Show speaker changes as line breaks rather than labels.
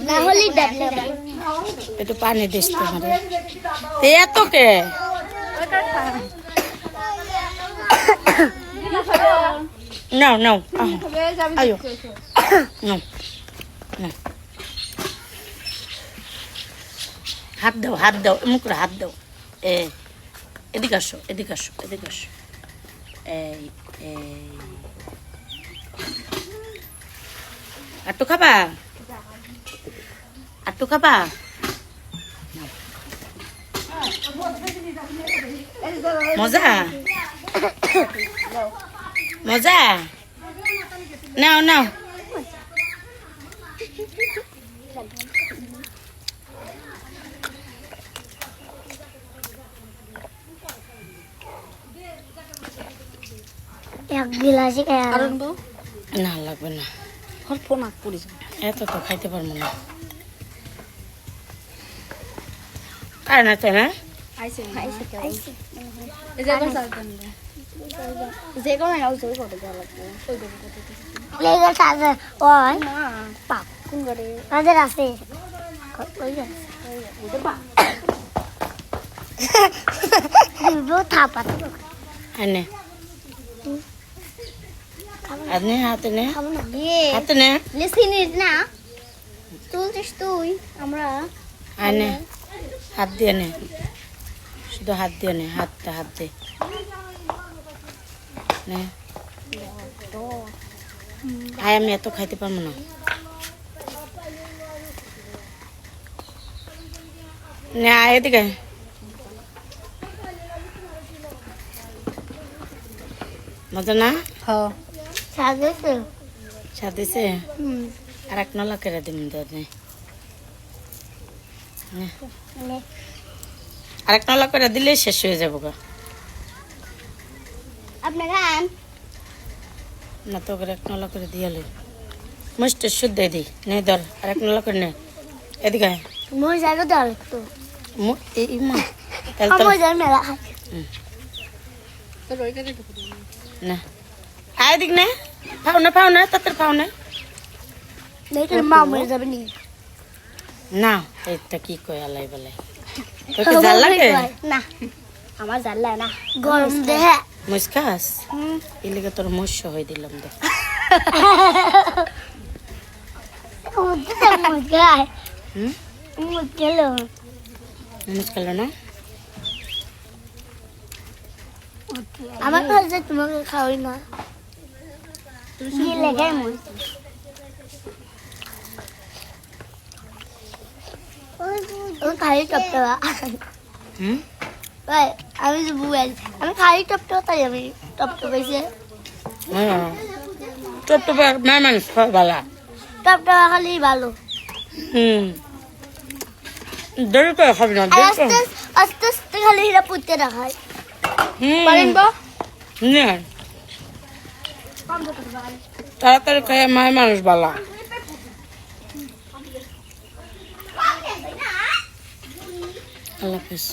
না হলে
একটু পানি দিস তোমার এত কে নাও নাও আয়ো নাও হাত দাও এমন করে হাত দাও এদিকে আসো এদিকে আসো এদিকে আসো আটটু খাবা আটটু খাবা মজা মজা নাও নাও
এক গিলাসে
না লাগবে না
অল্প নাক পড়ে যাবে
এত তো খাইতে পারবো না আর না তো না
আইসে
আইছে
এই যে এখন সাজতেন
যে কোনো নাও জোর করে দেওয়া লাগবে লেগে সাজে ওই
না
পাপ
কোন করে
তাদের আছে কই আছে
ওদের বা
দুটো থাপা
আনে আনে হাতে নে
খাবো না দিয়ে
হাতে নে
লিসিনিস না তুলছিস তুই আমরা
আনে হাত দিয়ে নে শুধু হাত দিয়ে নে হাত দে নে আয় আমি এত খাইতে পারবো না নে আয় এদিকে মজা না
হ্যাঁ
সাজেছে
সাদিছে আর এক নলা করে দিন আর এক নলা করে দিলে শেষ হয়ে যাবো গা
আপনি খান
না তো করে এক নলা করে দিয়ে মুষ্টি শুদ্ধ দি নে ধর আর এক নলা করে নে এদিকে আয়।
মই জায়গা দাও একটু
এই মা তাহলে
আমার জায়গা মেলা খাই
তোর ওই কাছে
না আয় দিক না ফাও না তাতে ফাও না
দেখে মা মরে যাবে নি
না এটা কি কয় আলাই বলে তোকে জাল লাগে
না আমার জাল লাগে না গরম দেহে
মুসকাস এলিগে তোর মুস্য হয়ে দিলাম তো
মুসকাই মুসকেলো
মুসকাল না
আমার কাছে তোমাকে খাওয়াই না কি লেগে মুস ও খাই টপটা ভাই আমি যে বুয়াল আমি খাই টপটা তাই আমি টপটা পাইছে
টপ মেহমান বালা
টপটা খালি ভালো
দেরি করে খাবি না
আর আস্তে আস্তে আস্তে খালি হিরা পুঁতে রাখায়
পারেন বা
না তাড়াতাড়ি খায় মায়ের মানুষ বালা আল্লাহ হাফিজ